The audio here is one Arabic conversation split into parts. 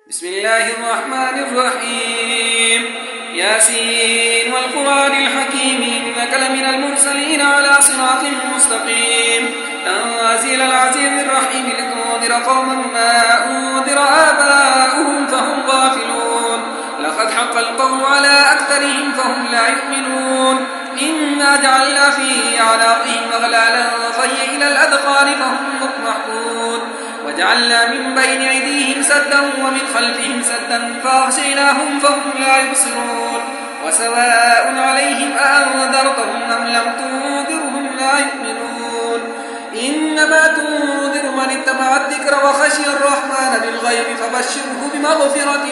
بسم الله الرحمن الرحيم ياسين والقرآن الحكيم إنك لمن المرسلين على صراط مستقيم تنزيل العزيز الرحيم لتنذر قوما ما أنذر آباؤهم فهم غافلون لقد حق القول على أكثرهم فهم لا يؤمنون إنا جعلنا في أعناقهم أغلالا فهي إلى الأذقان فهم مقمحون وجعلنا من بين أيديهم سدا ومن خلفهم سدا فأغشيناهم فهم لا يبصرون وسواء عليهم أأنذرتهم أم لم تنذرهم لا يؤمنون إنما تنذر من اتبع الذكر وخشي الرحمن بالغيب فبشره بمغفرة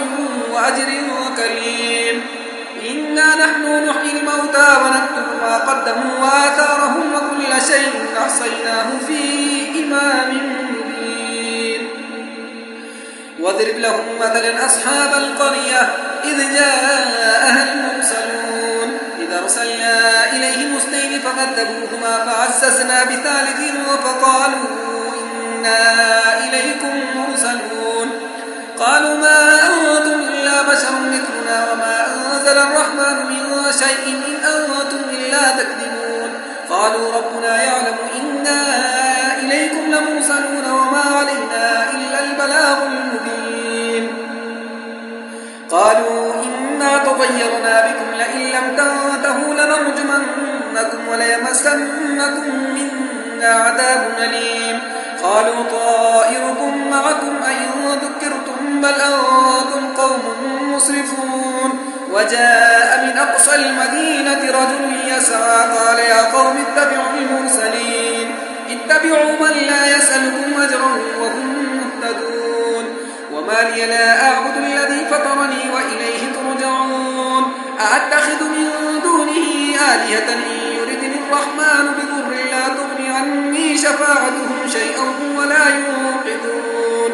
وأجر كريم إنا نحن نحيي الموتى ونكتب ما قدموا وآثارهم وكل شيء أحصيناه في إمام مبين واضرب لهم مثلا أصحاب القرية إذ جاءها المرسلون إذ أرسلنا إليهم اثنين فكذبوهما فعززنا بثالث فقالوا إنا إليكم مرسلون قالوا ما أنتم إلا بشر مثلنا وما أنزل الرحمن من شيء إن أنتم إلا تكذبون قالوا ربنا يعلم إنا إليكم لمرسلون وما علينا إلا البلاغ المبين قالوا إنا تطيرنا بكم لئن لم تنتهوا لنرجمنكم وليمسنكم منا عذاب أليم قالوا طائركم معكم أئن ذكرتم بل أنتم قوم مسرفون وجاء من أقصى المدينة رجل يسعى قال يا قوم اتبعوا المرسلين اتبعوا من لا يسألكم أجرا وهم مهتدون وما لي لا أعبد الذي فطرني وإليه ترجعون أأتخذ من دونه آلهة إن يردني الرحمن بضر لا تغني عني شفاعتهم شيئا ولا ينقذون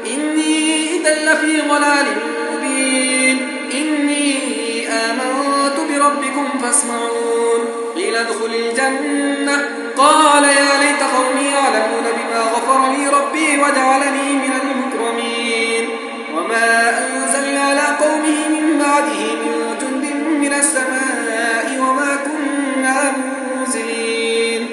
إني إذا لفي ضلال مبين إني آمنت بربكم فاسمعون قيل ادخل الجنة قال يا ليت قومي يعلمون بما غفر لي ربي وجعلني من المكرمين وما أنزلنا على قومه من بعده من جند من السماء وما كنا منزلين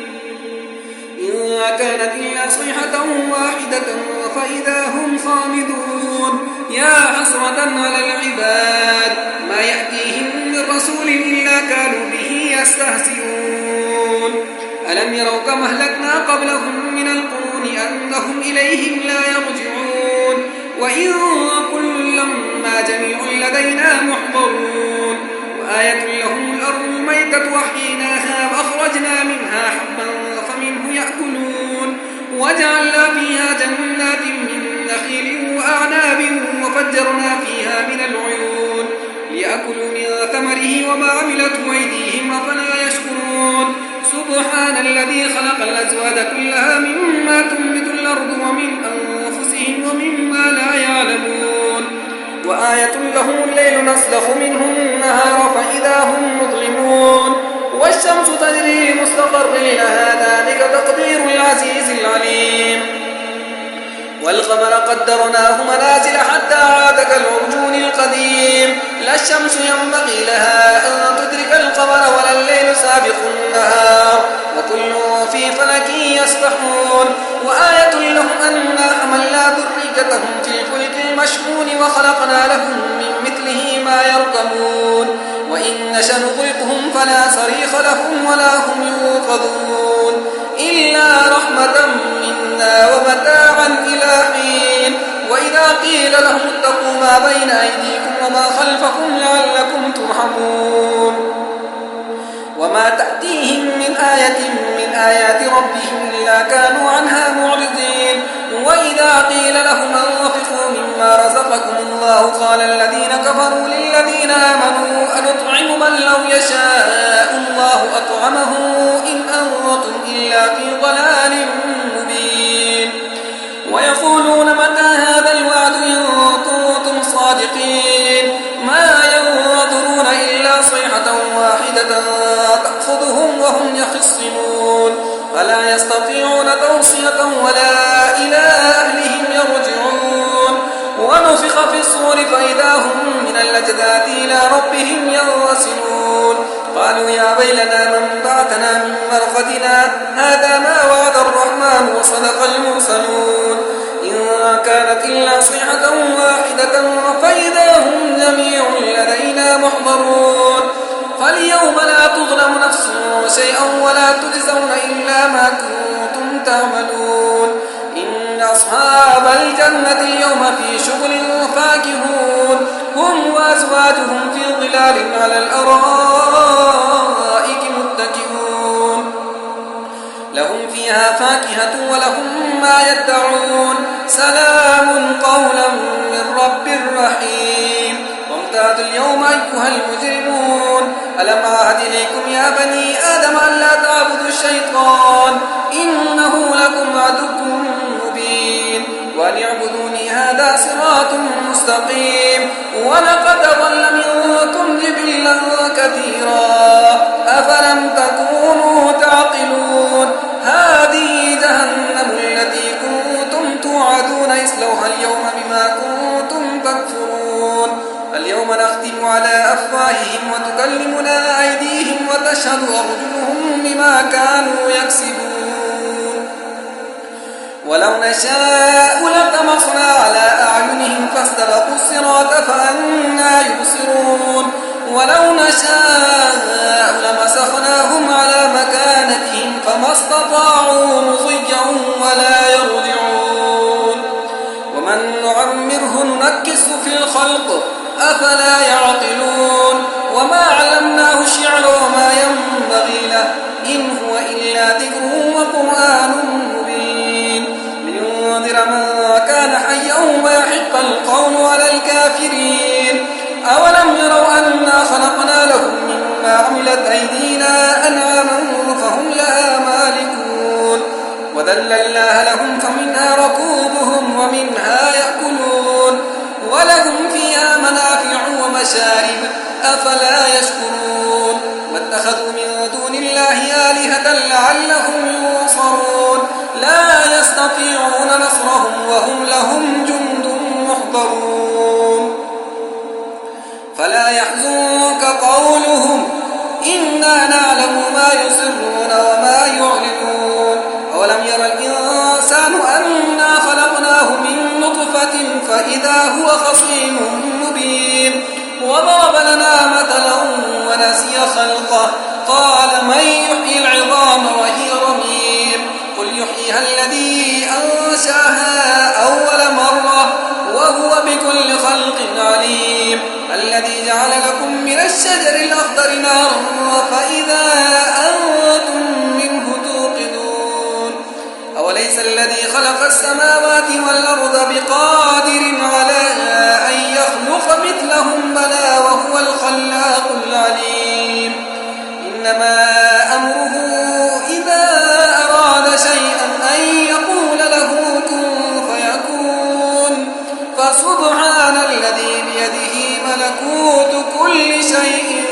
إن كانت إلا صيحة واحدة فإذا هم خامدون يا حسرة على العباد ما يأتيهم من رسول إلا كانوا به يستهزئون ألم يروا كما أهلكنا قبلهم من القرون أنهم إليهم لا يرجعون وإن كل لما جميع لدينا محضرون وآية لهم الأرض الميتة وحيناها وأخرجنا منها حبا فمنه يأكلون وجعلنا فيها جنات من نخيل وأعناب وفجرنا فيها من العيون ليأكلوا من ثمره وما عملته أيديهم أفلا يشكرون سبحان الذي خلق الأزواج كلها مما تنبت الأرض ومن أنفسهم ومما لا يعلمون وآية لهم الليل نسلخ منه النهار فإذا هم مظلمون والشمس تجري لمستقر لها ذلك تقدير العزيز العليم والقمر قدرناه منازل حتى عاد كالعرجون القديم لا الشمس ينبغي لها أن تدرك القمر ولا الليل سابق النهار وكل في فلك يسبحون وآية لهم أنا حملنا ذريتهم في الفلك المشحون وخلقنا لهم من مثله ما يركبون وإن نشأ نغرقهم فلا صريخ لهم ولا هم يوقظون إلا رحمة منا ومتاعا إلى حين وإذا قيل لهم اتقوا ما بين أيديكم وما خلفكم لعلكم ترحمون وما تأتيهم من آية من آيات ربهم إلا كانوا عنها معرضين وإذا قيل لهم أنفقوا مما رزقكم الله قال الذين كفروا للذين آمنوا أنطعم من لو يشاء الله أطعمه إن أنتم إلا في ضلال مبين ويقولون متى هذا الوعد إن كنتم صادقين ما ينظرون إلا صيحة واحدة تأخذهم وهم يخصمون فلا يستطيعون توصية ولا إلى أهلهم يرجعون ونفخ ونفخ في الصور فإذا هم من الأجداث إلى ربهم ينسلون قالوا يا ويلنا من بعثنا من مرقدنا هذا ما وعد الرحمن وصدق المرسلون إن كانت إلا صيحة واحدة فإذا هم جميع لدينا محضرون فاليوم لا تظلم نفس شيئا ولا تجزون إلا ما كنتم تعملون إن أصحاب الجنة اليوم في شغل فاكهون هم وأزواجهم في ظلال على الأرائك متكئون لهم فيها فاكهة ولهم ما يدعون سلام قولا من رب رحيم وامتازوا اليوم أيها المجرمون ألم أعهد إليكم يا بني آدم أن لا تعبدوا الشيطان إنه لكم عدو مبين وأن اعبدوني هذا صراط مستقيم ولقد ضل منكم جبلا كثيرا أفلم تكونوا تعقلون هذه جهنم التي كنتم توعدون اصلوها اليوم بما كنتم تكفرون اليوم نختم على أفواههم وتكلمنا أيديهم وتشهد أرجلهم بما كانوا يكسبون ولو نشاء لطمسنا على أعينهم فاستبقوا الصراط فأنى يبصرون ولو نشاء لمسخناهم على مكانتهم فما استطاعوا مضيا ولا يرجعون ومن نعمره ننكس في الخلق أفلا يعقلون وما علمناه الشعر وما ينبغي له إن هو إلا ذكر وقرآن مبين لينذر من كان حيا ويحق القول على الكافرين أولم يروا أنا خلقنا لهم مما عملت أيدينا أنعاما فهم لها مالكون وذللناها لهم فمنها ركوبهم ومنها يأكلون ولهم فيها منافع ومشارب أفلا يشكرون واتخذوا من دون الله آلهة لعلهم ينصرون لا يستطيعون نصرهم وهم لهم جند محضرون فلا يحزنك قولهم إنا نعلم ما يسرون وما يعلنون أولم ير الإنسان أنا خلقناه من نطفة فإذا هو خصيم مبين وضرب لنا مثلا ونسي خلقه قال من يحيي العظام وهي رميم قل يحييها الذي أنشأها أول مرة وهو بكل خلق عليم الذي جعل لكم من الشجر الأخضر نارا فإذا أنتم منه توقدون أوليس الذي خلق السماوات والأرض بقادر على أن يخلق مثلهم بلى وهو الخلاق العليم إنما أمره إذا أراد شيئا أن يقول له كن فيكون فسبحان الذي بيده ملكوت كل شيء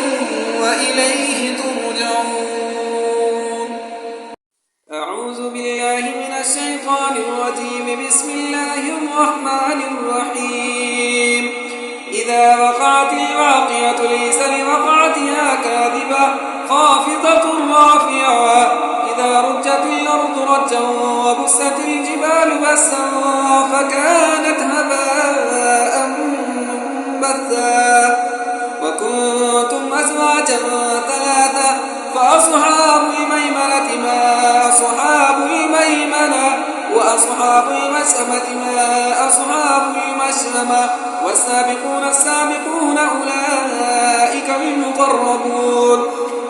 وإليه ترجعون أعوذ بالله من الشيطان الرجيم بسم الله الرحمن الرحيم إذا وقعت الواقعة ليس لوقعتها كاذبة خافضة رافعة إذا رجت الأرض رجا وبست الجبال بسا فكانت هباء منبثا وكنتم أزواجا ثلاثة فأصحاب الميمنة ما أصحاب الميمنة وأصحاب المشأمة ما أصحاب المشأمة والسابقون السابقون أولئك المقربون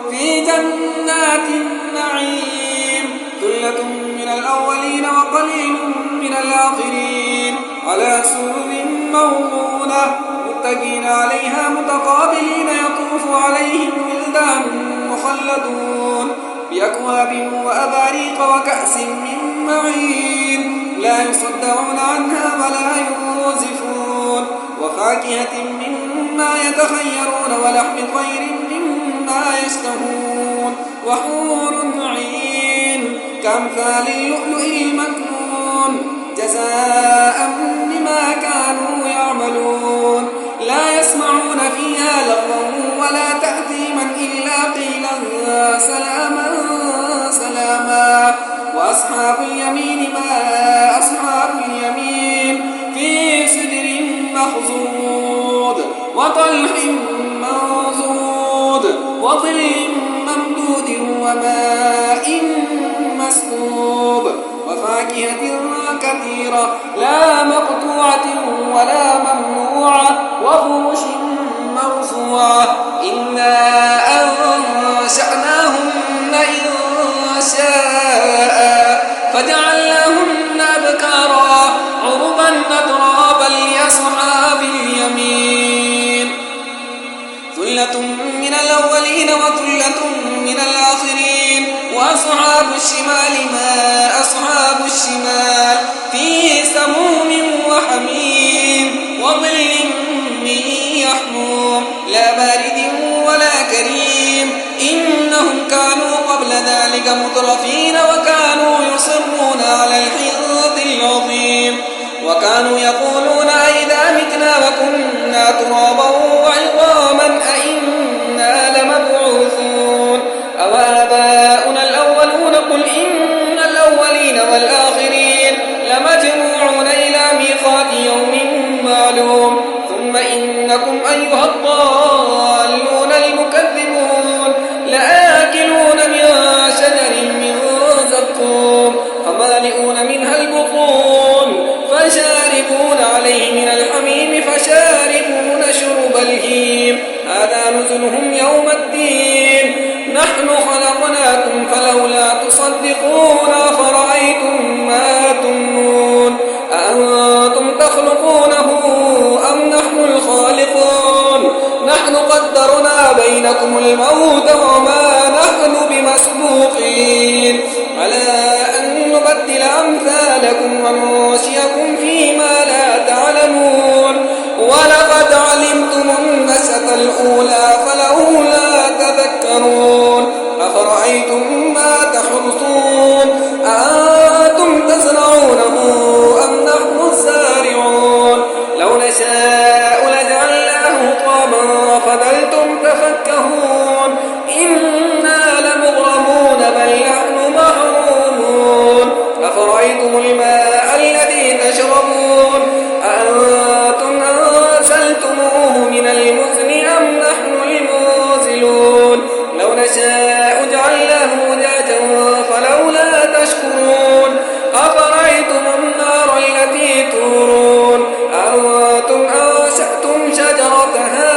في جنات النعيم ثلة من الأولين وقليل من الآخرين على سرر موضونة متكئين عليها متقابلين يطوف عليهم ولدان مخلدون بأكواب وأباريق وكأس من معين لا يصدعون عنها ولا ينزفون وفاكهة مما يتخيرون ولحم طير مما يشتهون وحور عين كأمثال اللؤلؤ المكنون جزاء بما كانوا يعملون مخضود وطلح منضود وظل ممدود وماء مسكوب وفاكهة كثيرة لا مقطوعة ولا ممنوعة وفرش مرفوعة إنا أنشأناهن إنشاء فجعلناهن أبكارا عربا أترابا لأصحاب اليمين ثلة من الأولين وثلة من الآخرين وأصحاب الشمال ما أصحاب الشمال في سموم وحميم وظل من يحموم لا بارد ولا كريم إنهم كانوا قبل ذلك مترفين وكانوا يصرون على الحنث العظيم وكانوا يقولون أئذا متنا وكنا ترابا وعظاما أئنا لمبعوثون أو آباؤنا الأولون قل إن الأولين والآخرين لمجموعون إلى ميقات يوم معلوم ثم إنكم أيها الضالون المكذبون لآكلون من شجر من زقوم فمالئون منها البطون فشاربون عليه من الحميم فشاربون شرب الهيم هذا نزلهم يوم الدين نحن خلقناكم فلولا تصدقون أفرأيتم ما تمنون أأنتم تخلقونه أم نحن الخالقون نحن قدرنا بينكم الموت وما نحن بمسبوقين على أن نبدل أمثالكم وننشئكم فيما لا تعلمون ولقد علمتم النشأة الأولى فلولا تذكرون أفرأيتم ما تحرثون أأنتم تزرعونه أم نحن الزارعون لو نشاء لجعلناه طابا فظلتم تفكهون إنا لمغرمون بل نحن محرومون أفرأيتم الماء الذي تشربون أأنتم أنزلتموه من المزن أم نحن المنزلون لو نشاء جعلناه أجاجا فلولا تشكرون أفرأيتم النار التي تورون أأنتم أنشأتم شجرتها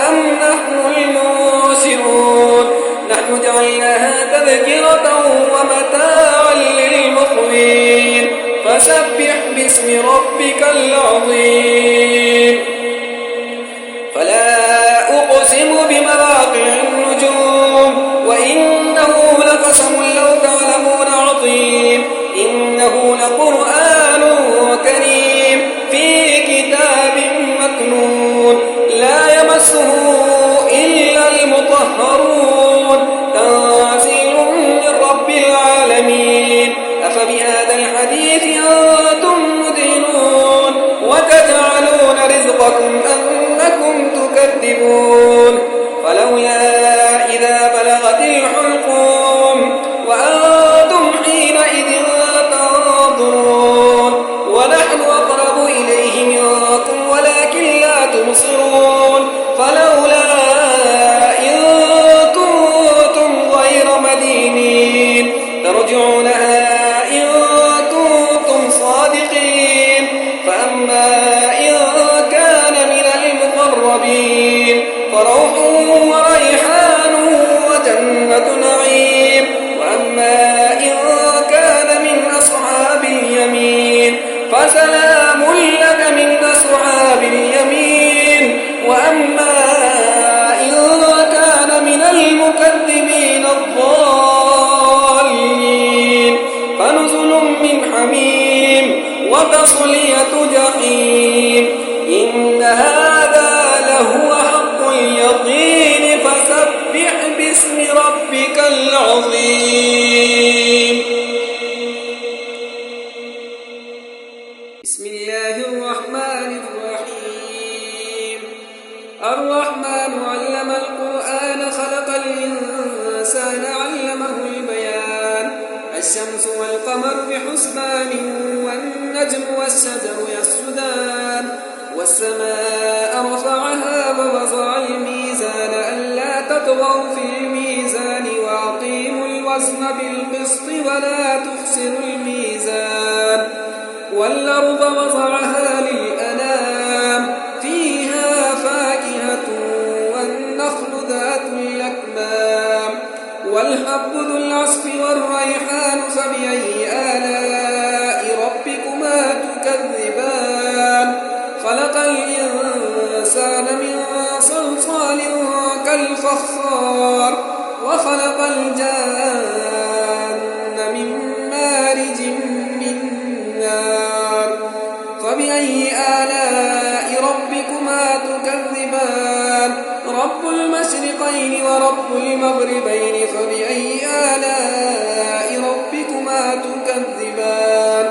أم نحن المنشرون نحن جعلناها تذكرة ومتاعا للمقوين فسبح باسم ربك العظيم فلا أقسم بمواقع النجوم وإنه لقسم لو تعلمون عظيم إنه لقرآن كريم في كتاب مكنون لا يمسه إلا المطهرون تنزيل من رب العالمين أفبهذا الحديث أنتم مدهنون وتجعلون رزقكم أنكم تكذبون فلولا إذا بلغت الحلقوم وأنتم حينئذ تنظرون ونحن أقرب إليه منكم ولكن لا تبصرون فلولا إن كنتم غير مدينين ترجعونها إن كنتم صادقين فأما إن كان من المقربين فروح وريحان وجنة نعيم وأما إن كان من أصحاب اليمين فسلام لك من أصحاب اليمين وأما إن كان من المكذبين الضالين فنزل من حميم وتصلية جحيم إن هذا لهو حق اليقين فسبح باسم ربك العظيم بسم الله الرحمن الرحيم الرحمن علم القرآن خلق الإنسان علمه البيان الشمس والقمر بحسبان والنجم والشجر يسجدان والسماء رفعها ووضع الميزان ألا تطغوا في الميزان وأقيموا الوزن بالقسط ولا تخسروا الميزان والأرض وضعها للأنام فيها فاكهة والنخل ذات الأكمام والحب ذو العصف والريحان فبأي آلاء ربكما تكذبان خلق الإنسان من صلصال كالفخار وخلق الجان من مارج من نار فبأي آلاء ربكما تكذبان رب المشرقين ورب المغربين فبأي آلاء ربكما تكذبان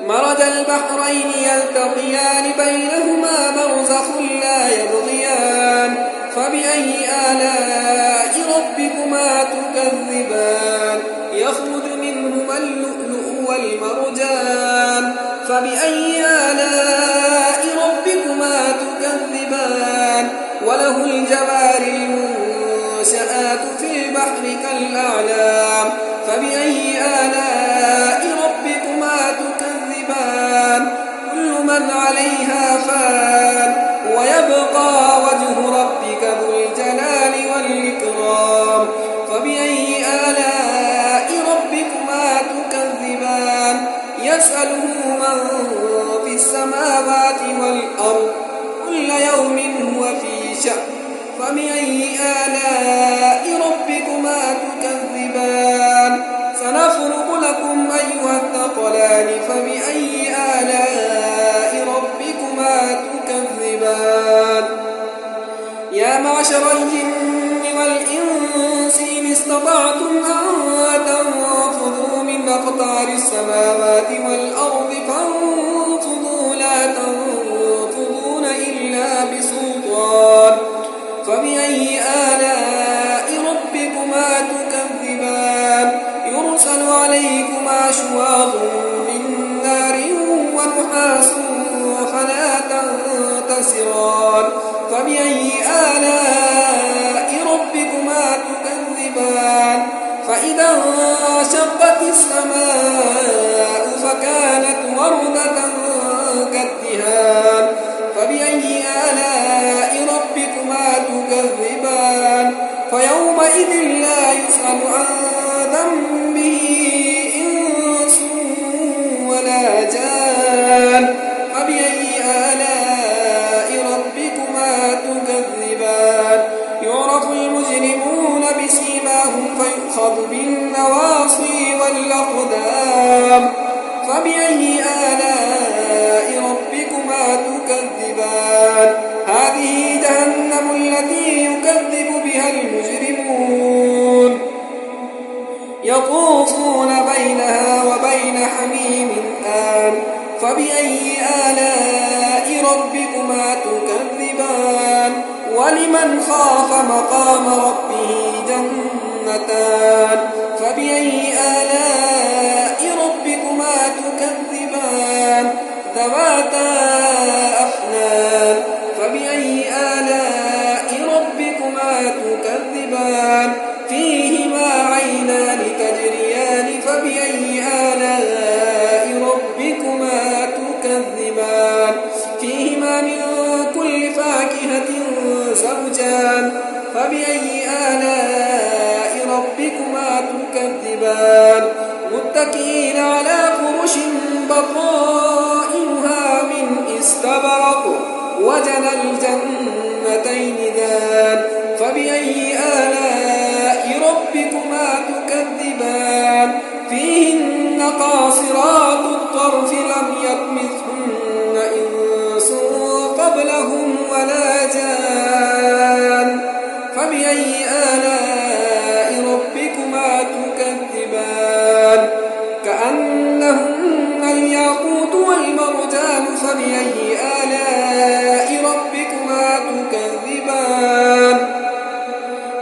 مرج البحرين يلتقيان بينهما برزخ لا يبغيان فبأي آلاء ربكما تكذبان يخرج منهما اللؤلؤ والمرجان فبأي آلاء ربكما تكذبان وله الجوار المنشآت في البحر كالأعلام فبأي آلاء ربكما تكذبان كل من عليها فان ويبقى وجه ربك ذو الجلال والإكرام فبأي آلاء ربكما تكذبان يسأله من في السماوات والأرض كل يوم هو في شأن فبأي آلاء ربكما تكذبان سنفرغ لكم أيها الثقلان فبأي آلاء ربكما تكذبان يا معشر الجن والإنس إن استطعتم أن تنفذوا من أقطار السماوات والأرض فانفذوا لا تنفذون إلا بسلطان فبأي آلاء ربكما تكذبان يرسل عليكما شواظ من نار ونحاس فلا تنتصران فبأي آلاء ربكما تكذبان فإذا انشقت السماء فكانت وردة كالدهان فبأي آلاء ربكما تكذبان فيومئذ لا يسأل عن ذنبه إنس ولا جان فبأي آلاء ربكما تكذبان يعرف المجرمون بسيماهم فيؤخذ بالنواصي والأقدام فبأي آلاء ربكما تكذبان هذه جهنم التي يكذب بها المجرمون يطوفون بينها وبين حميم آن فبأي آلاء ربكما تكذبان ولمن خاف مقام ربه جنتان فبأي آلاء ربكما تكذبان ذواتا أفنان فبأي آلاء ربكما تكذبان فيهما عينان تجريان فبأي آلاء ربكما تكذبان فيهما من كل فاكهة زوجان فبأي آلاء ربكما تكذبان متكئين على فرش بطائنها من استبرق وجنى الجنتين دان فبأي آلاء ربكما تكذبان فيهن قاصرات الطرف لم يطمثهن إنس قبلهم ولا جان فبأي آلاء ربكما تكذبان كأنهن الياقوت والمرجان فبأي آلاء ربكما تكذبان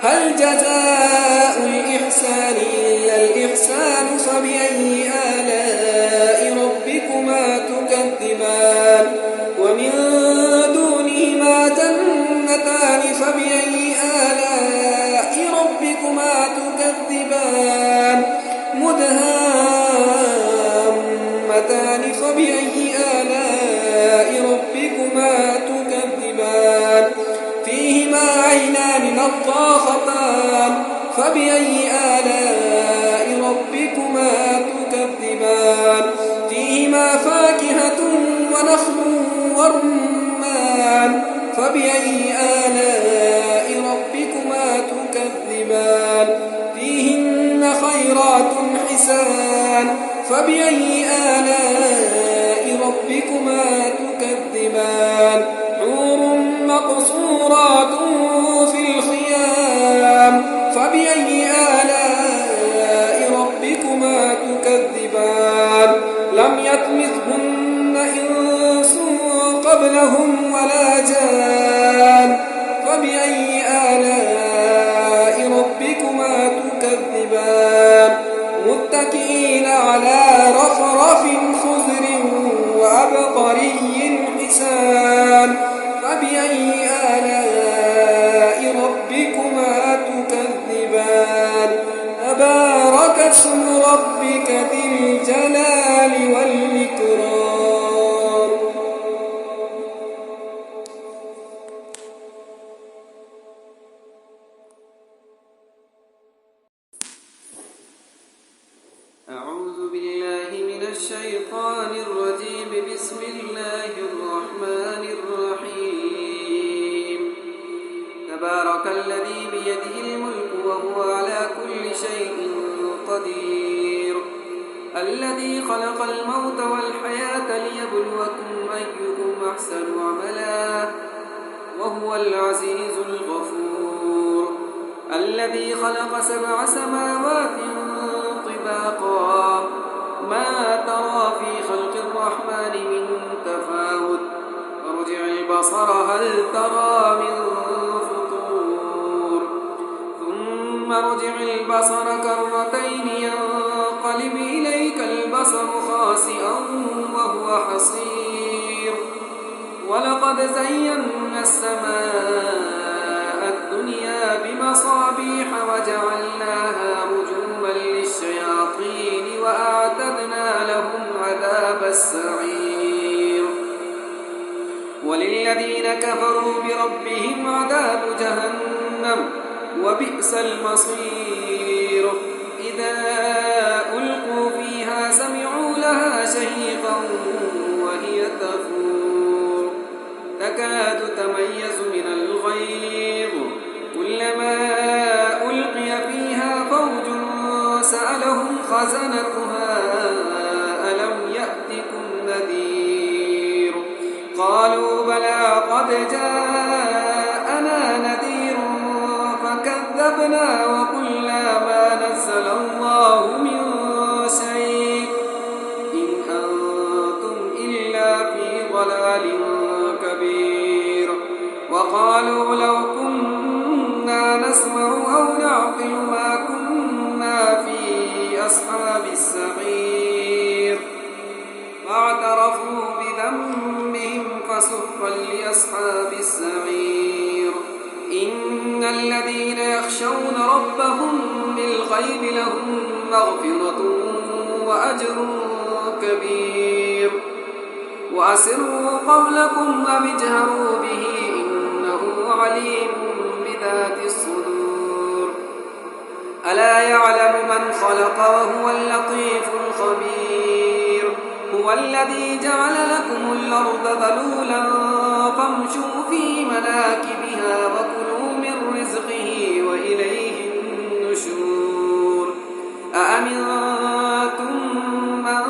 هل جزاء الإحسان إلا الإحسان فبأي آلاء ربكما تكذبان ومن فبأي آلاء ربكما تكذبان فيهما فاكهة ونخل ورمان فبأي آلاء ربكما تكذبان فيهن خيرات حسان فبأي آلاء ربكما تكذبان حور مقصورات في الخيام فبأي آلاء ربكما تكذبان لم يطمثهن إنس قبلهم ولا جان فبأي آلاء ربكما تكذبان متكئين على رفرف خضر وعبقري حسان فبأي آلاء ربكما تكذبان تبارك اسم ربك ذي الجلال والإكرام. أعوذ بالله من الشيطان الرجيم. بسم الله الرحمن الرحيم. تبارك الذي بيده الملك وهو على كل شيء قدير. الذي خلق الموت والحياة ليبلوكم أيكم أحسن عملا وهو العزيز الغفور. الذي خلق 7 سماوات طباقا ما ترى في خلق الرحمن من تفاوت فارجع البصر هل ترى من فطور ثم ارجع البصر كرتين ينقلب إليك البصر خاسئا وهو حصير. ولقد زينا السماء الدنيا بمصابيح وجعلناها رجوما للشياطين وأعتدنا لهم عذاب السعير. وللذين كفروا بربهم عذاب جهنم وبئس المصير. إذا ألقوا فيها سمعوا لها شهيقا وهي تفور تكاد تميز من الغيظ كلما ألقي فيها فوج سألهم خزنتها ألم يأتكم نذير قالوا بلى قد جاءنا نذير فكذبنا وقلنا ما نزل الله من شيء إن أنتم إلا في ضلال كبير. وقالوا لو كنا نسمع أو نعقل ما كنا في أصحاب السعير فاعترفوا بذنبهم فسحقا لأصحاب السعير. إن الذين يخشون ربهم بالغيب لهم مغفرة وأجر كبير. وأسروا قولكم أو اجهروا به إنه عليم بذات الصدور. ألا يعلم من خلق وهو اللطيف الخبير. هو الذي جعل لكم الأرض ذلولا فامشوا في مناكبها وكلوا من رزقه وإليه النشور. أأمنتم من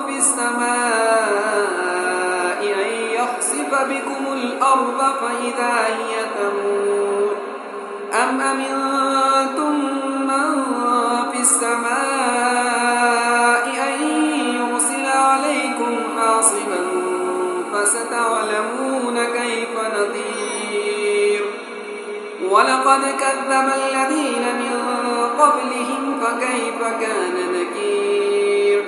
في السماء أن يخسف بكم الأرض فإذا هي تمور أم أمنتم من في السماء أن يرسل عليكم حاصبا فستعلمون كيف نذير. ولقد كذب الذين من قبلهم فكيف كان نكير.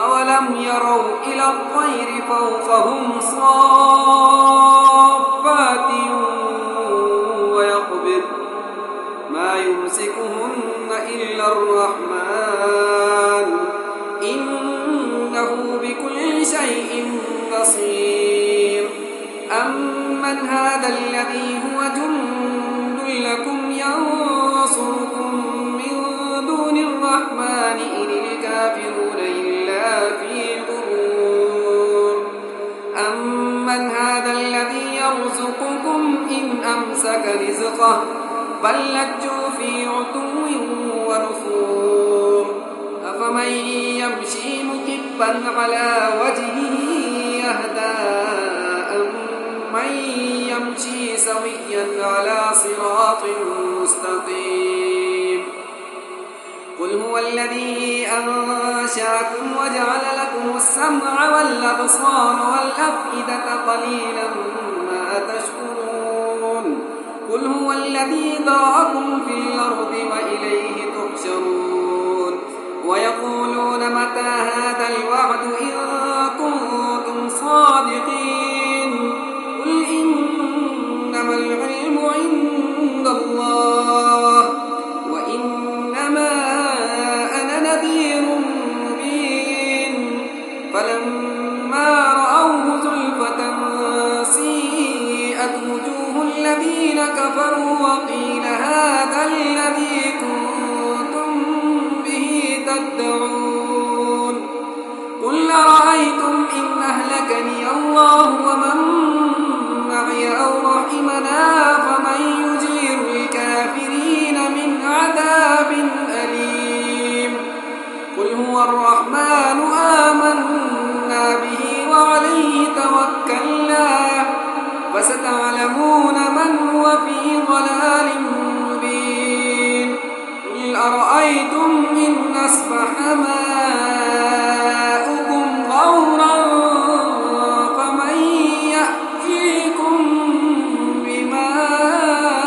أولم يروا إلى الطير فوقهم صافات ويقبض ما يمسكهن إلا الرحمن إنه بكل شيء بصير. أمن هذا الذي هو جند لكم ينصركم الرحمن إن الكافرون إلا في غرور أمن هذا الذي يرزقكم إن أمسك رزقه بل لجوا في عتو ونفور أفمن يمشي مكبا على وجهه يهدى أمن يمشي سويا على صراط مستقيم قل هو الذي أنشأكم وجعل لكم السمع والأبصار والأفئدة قليلا ما تشكرون قل هو الذي ذرأكم في الأرض وإليه تحشرون ويقولون متى هذا الوعد إن كنتم صادقين قل إنما العلم عند الله وإنما أنا نذير مبين فلما رأوه زلفة سيئت وجوه الذين كفروا وقيل هذا الذي كنتم به تدعون قل أرأيتم إن أهلكني الله ومن معي أو رحمنا فمن يجير الكافرين من عذاب أليم قل هو الرحمن آمنا به وعليه توكلنا فستعلمون من هو في ضلال مبين قل أرأيتم إن أصبح ماؤكم غورا فمن يأتيكم بماء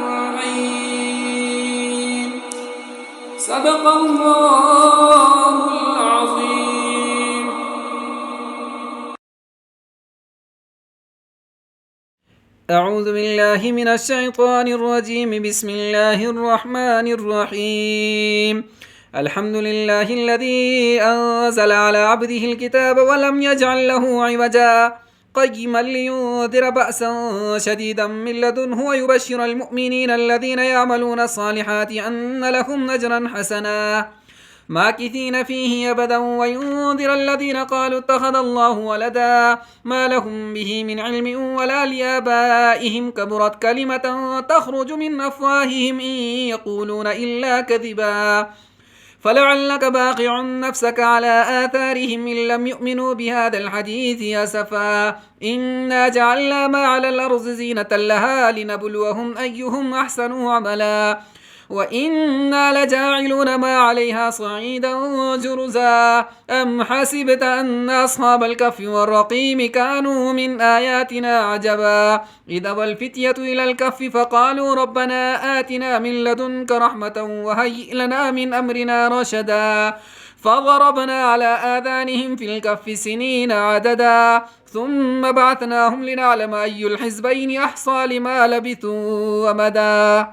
معين صدق الله العظيم. أعوذ بالله من الشيطان الرجيم. بسم الله الرحمن الرحيم. الحمد لله الذي أنزل على عبده الكتاب ولم يجعل له عوجا قيما لينذر بأسا شديدا من لدنه ويبشر المؤمنين الذين يعملون الصالحات أن لهم أجرا حسنا ماكثين فيه أبدا وينذر الذين قالوا اتخذ الله ولدا ما لهم به من علم ولا لآبائهم كبرت كلمة تخرج من أفواههم إن يقولون إلا كذبا فلعلك باقع نفسك على آثارهم إن لم يؤمنوا بهذا الحديث أسفا إنا جعلنا ما على الأرض زينة لها لنبلوهم أيهم أحسن عملا وإنا لجاعلون ما عليها صعيدا جرزا أم حسبت أن أصحاب الكهف والرقيم كانوا من آياتنا عجبا إذا والفتية إلى الكهف فقالوا ربنا آتنا من لدنك رحمة وهيئ لنا من أمرنا رشدا فضربنا على آذانهم في الكهف سنين عددا ثم بعثناهم لنعلم أي الحزبين أحصى لما لبثوا ومدا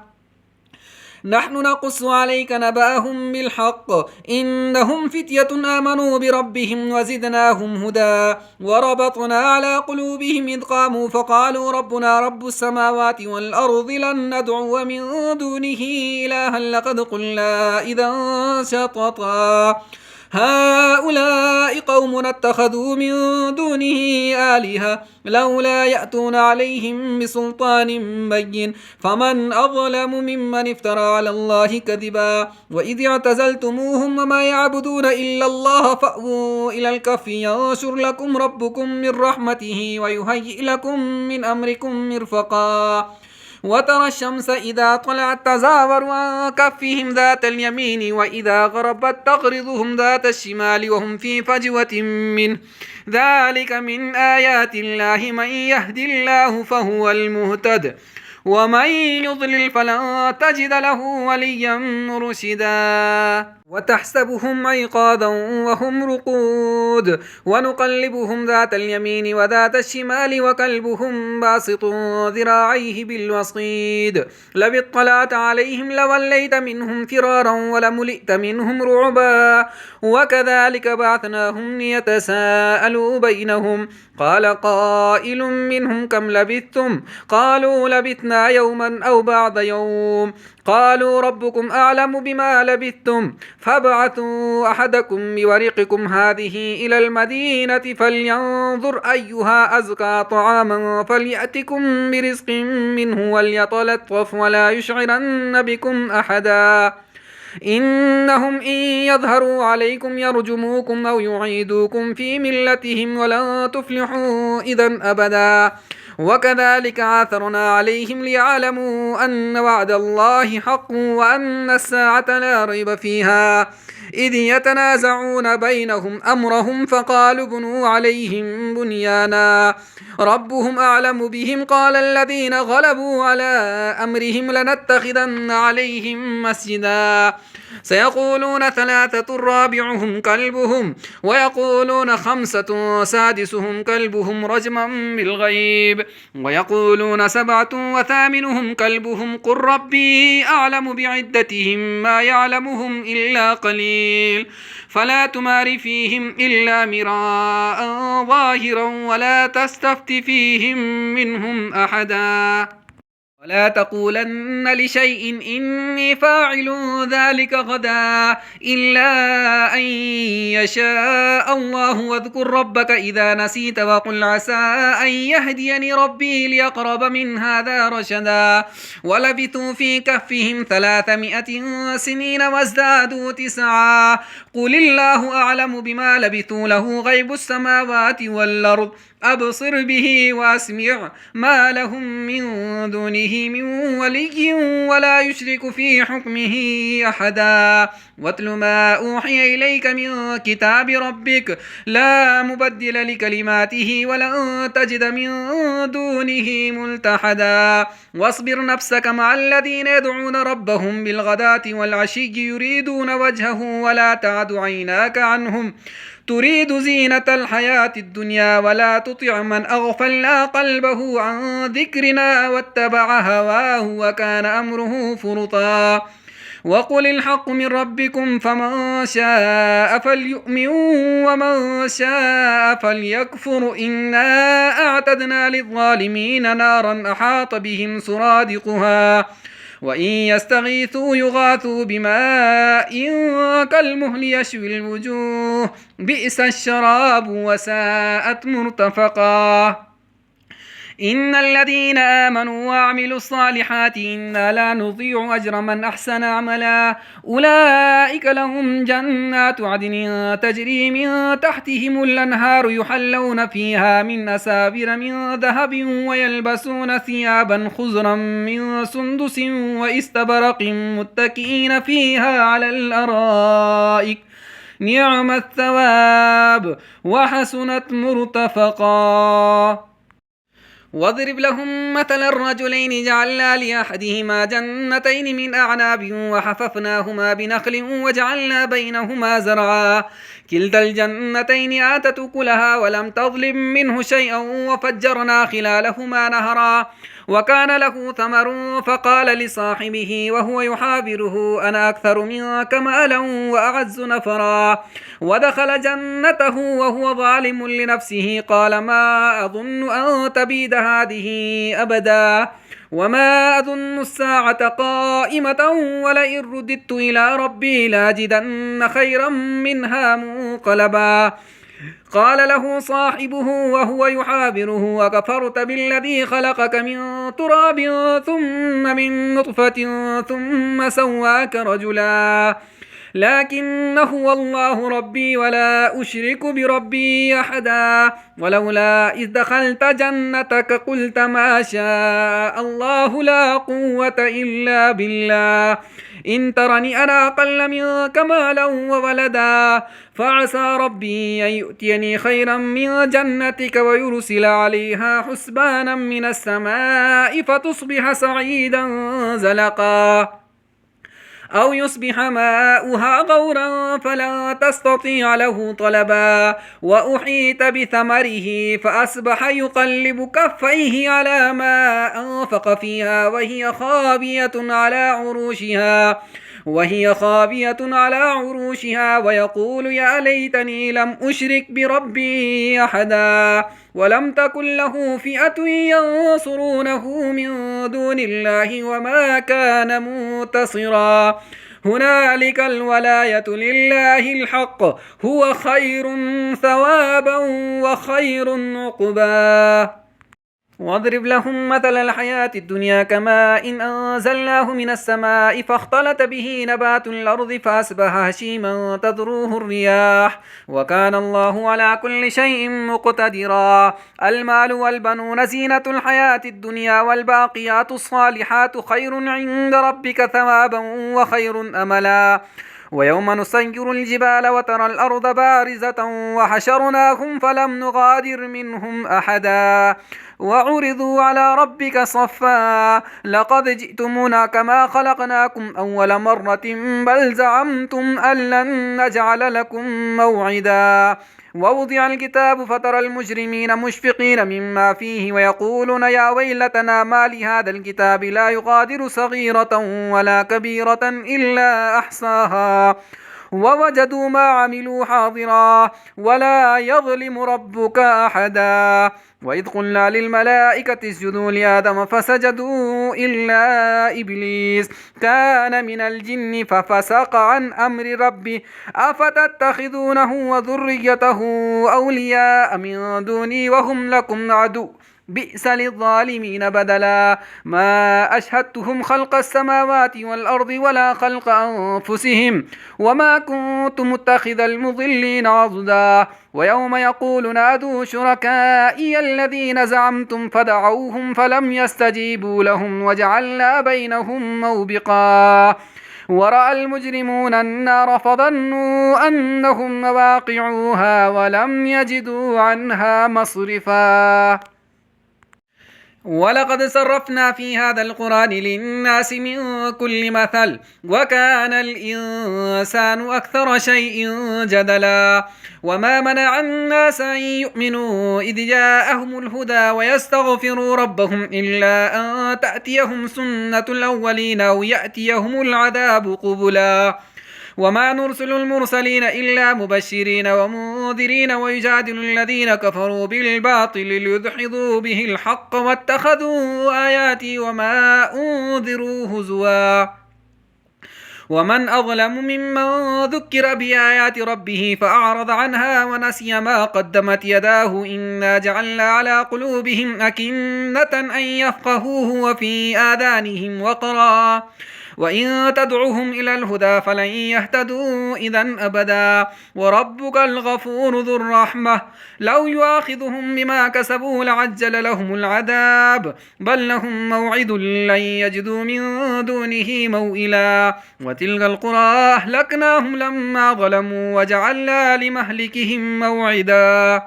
نحن نقص عليك نبأهم بالحق إنهم فتية آمنوا بربهم وزدناهم هدى وربطنا على قلوبهم إذ قاموا فقالوا ربنا رب السماوات والأرض لن ندعو من دونه إلها لقد قلنا إذا شططا هؤلاء قوم اتخذوا من دونه آلهة لولا يأتون عليهم بسلطان بين فمن أظلم ممن افترى على الله كذبا وإذ اعتزلتموهم وما يعبدون إلا الله فأووا إلى الكهف ينشر لكم ربكم من رحمته ويهيئ لكم من أمركم مرفقا وترى الشمس إذا طلعت تزاور عن كفهم ذات اليمين وإذا غربت تقرضهم ذات الشمال وهم في فجوة منه ذلك من آيات الله من يهد الله فهو المهتد ومن يضلل فلن تجد له وليا مرشدا وتحسبهم أيقاظا وهم رقود ونقلبهم ذات اليمين وذات الشمال وكلبهم باسط ذراعيه بالوصيد لو اطلعت عليهم لوليت منهم فرارا ولملئت منهم رعبا وكذلك بعثناهم ليتساءلوا بينهم قال قائل منهم كم لبثتم قالوا لبثنا لبثنا يوما أو بعض يوم قالوا ربكم أعلم بما لبثتم فابعثوا أحدكم بورقكم هذه إلى المدينة فلينظر أيها أزكى طعاما فليأتكم برزق منه وليتلطف ولا يشعرن بكم أحدا إنهم إن يظهروا عليكم يرجموكم أو يعيدوكم في ملتهم ولن تفلحوا إذا أبدا وكذلك عثرنا عليهم ليعلموا أن وعد الله حق وأن الساعة لا ريب فيها إذ يتنازعون بينهم أمرهم فقالوا بنوا عليهم بنيانا ربهم أعلم بهم قال الذين غلبوا على أمرهم لنتخذن عليهم مسجدا سيقولون ثلاثة رابعهم كلبهم ويقولون خمسة سادسهم كلبهم رجما بالغيب ويقولون سبعة وثامنهم كلبهم قل ربي أعلم بعدتهم ما يعلمهم إلا قليل فلا تمار فيهم إلا مراء ظاهرا ولا تستفت فيهم منهم أحدا ولا تقولن لشيء إني فاعل ذلك غدا إلا أن يشاء الله واذكر ربك إذا نسيت وقل عسى أن يهديني ربي ليقرب من هذا رشدا ولبثوا في كهفهم 300 سنين وازدادوا 9 قل الله أعلم بما لبثوا له غيب السماوات والأرض أبصر به وأسمع ما لهم من دونه من ولي ولا يشرك في حكمه أحدا واتل ما أوحي إليك من كتاب ربك لا مبدل لكلماته ولن تجد من دونه ملتحدا واصبر نفسك مع الذين يدعون ربهم بالغداة والعشي يريدون وجهه ولا تعد عيناك عنهم تريد زينة الحياة الدنيا ولا تطع من أغفلنا قلبه عن ذكرنا واتبع هواه وكان أمره فرطا وقل الحق من ربكم فمن شاء فليؤمن ومن شاء فليكفر إنا أعتدنا للظالمين نارا أحاط بهم سرادقها وإن يستغيثوا يغاثوا بماء كالمهل يشوي الوجوه بئس الشراب وساءت مرتفقا إن الذين آمنوا وعملوا الصالحات إنا لا نضيع أجر من أحسن عملا أولئك لهم جنات عدن تجري من تحتهم الأنهار يحلون فيها من أساور من ذهب ويلبسون ثيابا خضرا من سندس واستبرق متكئين فيها على الأرائك نعم الثواب وحسنت مرتفقا واضرب لهم مثل الرجلين جعلنا لأحدهما جنتين من أعناب وحففناهما بنخل وجعلنا بينهما زرعا كلتا الجنتين آتت أكلها ولم تظلم منه شيئا وفجرنا خلالهما نهرا وكان له ثمر فقال لصاحبه وهو يحاوره أنا أكثر منك مالا وأعز نفرا ودخل جنته وهو ظالم لنفسه قال ما أظن أن تبيد هذه أبدا وما أظن الساعة قائمة ولئن رددت إلى ربي لاجدن خيرا منها منقلبا قال له صاحبه وهو يحاوره وكفرت بالذي خلقك من تراب ثم من نطفة ثم سواك رجلا لكن هو الله ربي ولا أشرك بربي أحدا ولولا إذ دخلت جنتك قلت ما شاء الله لا قوة إلا بالله إن ترني أنا أقل منك مالا وولدا فعسى ربي أن يؤتيني خيرا من جنتك ويرسل عليها حسبانا من السماء فتصبح سعيدا زلقا أو يصبح ماؤها غورا فلا تستطيع له طلبا وأحيط بثمره فأصبح يقلب كفيه على ما أنفق فيها وهي خاوية على عروشها وهي خاوية على عروشها ويقول يا ليتني لم أشرك بربي أحدا ولم تكن له فئة ينصرونه من دون الله وما كان منتصرا هنالك الولاية لله الحق هو خير ثوابا وخير عقبا واضرب لهم مثل الحياة الدنيا كماء إن أنزلناه من السماء فاختلط به نبات الأرض فأصبح هشيما تذروه الرياح وكان الله على كل شيء مقتدرا المال والبنون زينة الحياة الدنيا والباقيات الصالحات خير عند ربك ثوابا وخير أملا ويوم نسير الجبال وترى الأرض بارزة وحشرناهم فلم نغادر منهم أحدا وعرضوا على ربك صفا لقد جئتمونا كما خلقناكم أول مرة بل زعمتم أن لن نجعل لكم موعدا ووضع الكتاب فترى المجرمين مشفقين مما فيه ويقولون يا ويلتنا ما لهذا الكتاب لا يغادر صغيرة ولا كبيرة إلا أحصاها ووجدوا ما عملوا حاضرا ولا يظلم ربك أحدا وإذ قلنا للملائكة اسجدوا لآدم فسجدوا إلا إبليس كان من الجن ففسق عن أمر ربه أفتتخذونه وذريته أولياء من دوني وهم لكم عدو بئس للظالمين بدلا ما أشهدتهم خلق السماوات والأرض ولا خلق أنفسهم وما كنت متخذ المضلين عضدا ويوم يقول نادوا شركائي الذين زعمتم فدعوهم فلم يستجيبوا لهم وجعلنا بينهم موبقا ورأى المجرمون النار فظنوا أنهم مواقعوها ولم يجدوا عنها مصرفا ولقد صرفنا في هذا القرآن للناس من كل مثل وكان الإنسان أكثر شيء جدلا وما منع الناس أن يؤمنوا إذ جاءهم الهدى ويستغفروا ربهم إلا أن تأتيهم سنة الأولين أو يأتيهم العذاب قبلا وما نرسل المرسلين إلا مبشرين ومنذرين ويجادل الذين كفروا بالباطل ليدحضوا به الحق واتخذوا آياتي وما أنذروا هزوا ومن أظلم ممن ذكر بآيات ربه فأعرض عنها ونسي ما قدمت يداه إنا جعلنا على قلوبهم أكنة أن يفقهوه وفي آذانهم وقرا وإن تدعوهم إلى الهدى فلن يهتدوا إذا أبدا وربك الغفور ذو الرحمة لو يؤاخذهم بما كسبوا لعجل لهم العذاب بل لهم موعد لن يجدوا من دونه موئلا وتلك القرى أهلكناهم لما ظلموا وجعلنا لمهلكهم موعدا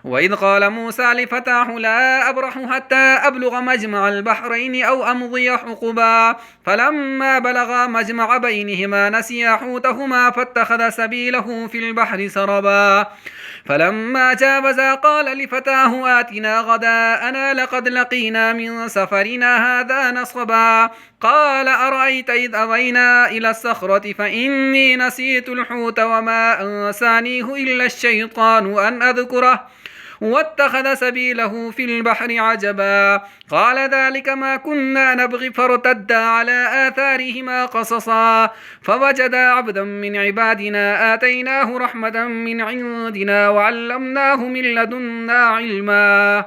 وإذ قال موسى لفتاه لا أبرح حتى أبلغ مجمع البحرين أو أمضي حقبا فلما بلغا مجمع بينهما نسيا حوتهما فاتخذ سبيله في البحر سربا فلما جاوزا قال لفتاه آتنا غداءنا لقد لقينا من سفرنا هذا نصبا قال أرأيت إذ أوينا إلى الصخرة فإني نسيت الحوت وما أنسانيه إلا الشيطان أن أذكره واتخذ سبيله في البحر عجبا قال ذلك ما كنا نبغي فارتدا على آثارهما قصصا فوجدا عبدا من عبادنا آتيناه رحمة من عندنا وعلمناه من لدنا علما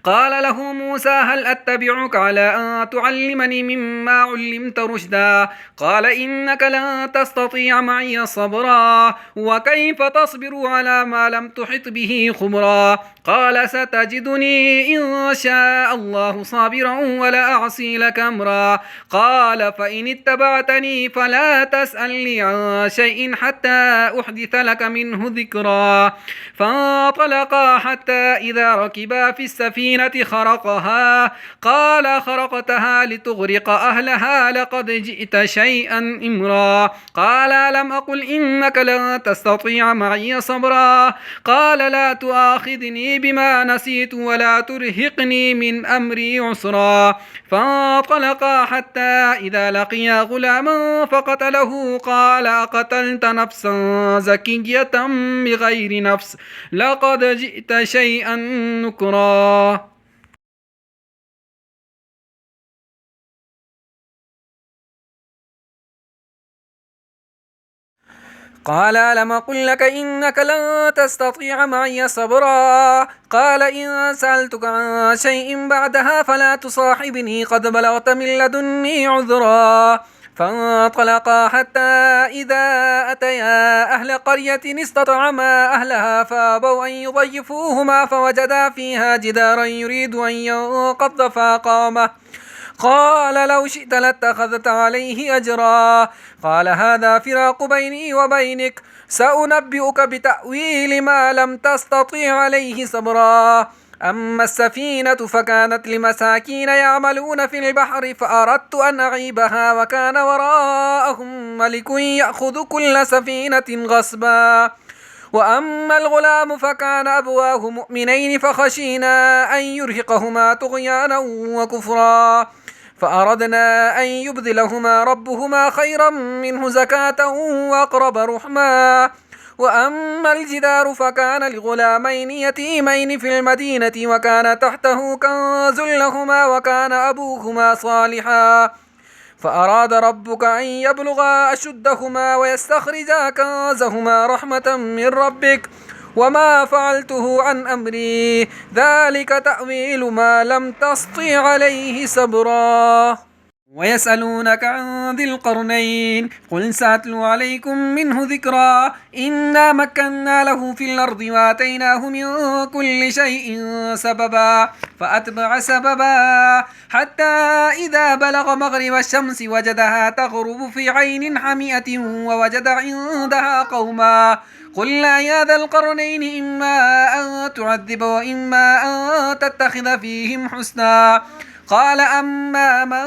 قال له موسى هل أتبعك على أن تعلمني مما علمت رشدا قال إنك لن تستطيع معي صبرا وكيف تصبر على ما لم تحط به خبرا قال ستجدني إن شاء الله صابرا ولا أعصي لك أمرا قال فإن اتبعتني فلا تسألني عن شيء حتى أحدث لك منه ذكرا فانطلقا حتى إذا ركبا في السفينة السفينة خرقها قال خرقتها لتغرق أهلها لقد جئت شيئا إمرا قال لم أقل إنك لن تستطيع معي صبرا قال لا تؤاخذني بما نسيت ولا ترهقني من أمري عسرا فانطلقا حتى إذا لقيا غلاما فقتله قال أقتلت نفسا زكية بغير نفس لقد جئت شيئا نكرا قال ألم أقل لك إنك لن تستطيع معي صبرا قال إن سألتك عن شيء بعدها فلا تصاحبني قد بلغت من لدني عذرا فانطلقا حتى إذا أتيا أهل قرية استطعما أهلها فأبوا أن يضيفوهما فوجدا فيها جدارا يريد أن ينقض فأقامه قال لو شئت لاتخذت عليه أجرا قال هذا فراق بيني وبينك سأنبئك بتأويل ما لم تستطيع عليه صبرا أما السفينة فكانت لمساكين يعملون في البحر فأردت أن أعيبها وكان وراءهم ملك يأخذ كل سفينة غصبا وأما الغلام فكان أبواه مؤمنين فخشينا أن يرهقهما طغيانا وكفرا فأردنا أن يبدلهما ربهما خيرا منه زكاة وأقرب رحما وأما الجدار فكان لغلامين يتيمين في المدينة وكان تحته كنز لهما وكان أبوهما صالحا فأراد ربك أن يبلغا أشدهما ويستخرجا كنزهما رحمة من ربك وما فعلته عن أمري ذلك تأويل ما لم تسطع عليه صبرا ويسألونك عن ذي القرنين قل سأتلو عليكم منه ذكرا إنا مكنا له في الأرض وآتيناه من كل شيء سببا فأتبع سببا حتى إذا بلغ مغرب الشمس وجدها تغرب في عين حمئة ووجد عندها قوما قلنا يا ذا القرنين إما أن تعذب وإما أن تتخذ فيهم حسنا قال أما من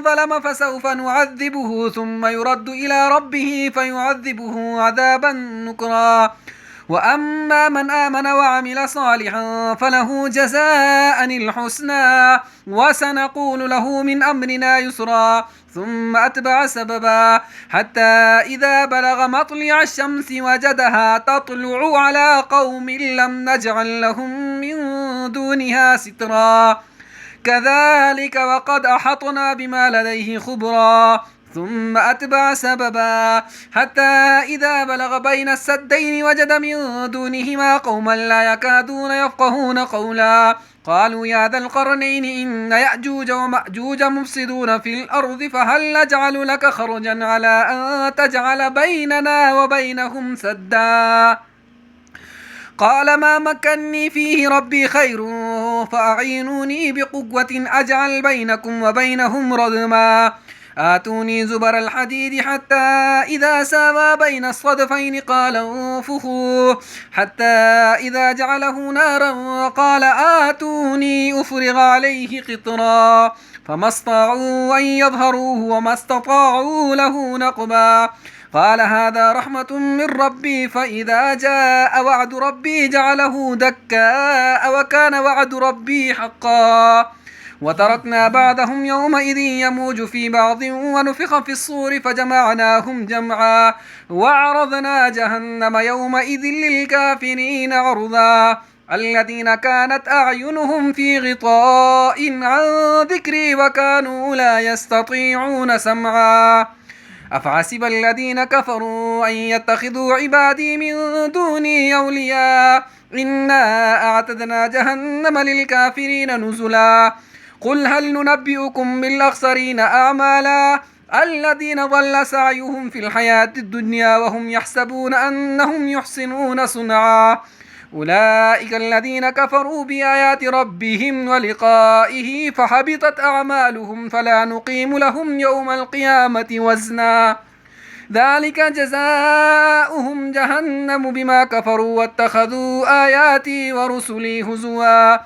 ظلم فسوف نعذبه ثم يرد إلى ربه فيعذبه عذابا نكرا وأما من آمن وعمل صالحا فله جزاء الحسنى وسنقول له من أمرنا يسرا ثم أتبع سببا حتى إذا بلغ مطلع الشمس وجدها تطلع على قوم لم نجعل لهم من دونها سترا كذلك وقد أحطنا بما لديه خبرا ثم أتبع سببا حتى إذا بلغ بين السدين وجد من دونهما قوما لا يكادون يفقهون قولا قالوا يا ذا القرنين إن يأجوج ومأجوج مفسدون في الأرض فهل نجعل لك خرجا على أن تجعل بيننا وبينهم سدا قال ما مكني فيه ربي خير فأعينوني بقوة أجعل بينكم وبينهم ردما آتوني زبر الحديد حتى إذا ساوى بين الصدفين قال انفخوا حتى إذا جعله نارا قال آتوني أفرغ عليه قطرا فما استطاعوا أن يظهروه وما استطاعوا له نقبا قال هذا رحمة من ربي فإذا جاء وعد ربي جعله دكاء وكان وعد ربي حقا وتركنا بعضهم يومئذ يموج في بعض ونفخ في الصور فجمعناهم جمعا وعرضنا جهنم يومئذ للكافرين عرضا الذين كانت أعينهم في غطاء عن ذكري وكانوا لا يستطيعون سمعا أفحسب الذين كفروا أن يتخذوا عبادي من دوني أولياء إنا أعتدنا جهنم للكافرين نزلا قل هل ننبئكم بالأخسرين أعمالا الذين ضل سعيهم في الحياة الدنيا وهم يحسبون أنهم يحسنون صنعا أولئك الذين كفروا بآيات ربهم ولقائه فحبطت أعمالهم فلا نقيم لهم يوم القيامة وزنا ذلك جزاؤهم جهنم بما كفروا واتخذوا آياتي ورسلي هزوا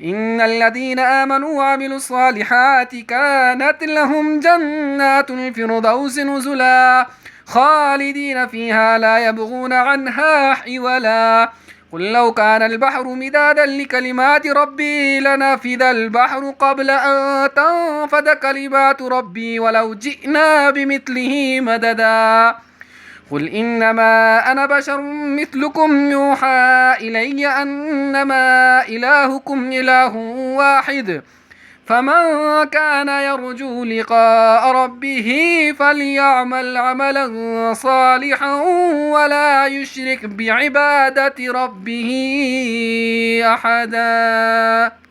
إن الذين آمنوا وعملوا الصالحات كانت لهم جنات الفردوس نزلا خالدين فيها لا يبغون عنها حولا قل لو كان البحر مدادا لكلمات ربي لنفذ البحر قبل أن تنفد كلمات ربي ولو جئنا بمثله مددا قل إنما أنا بشر مثلكم يوحى إلي أنما إلهكم إله واحد فمن كان يرجو لقاء ربه فليعمل عملا صالحا ولا يشرك بعبادة ربه أحدا.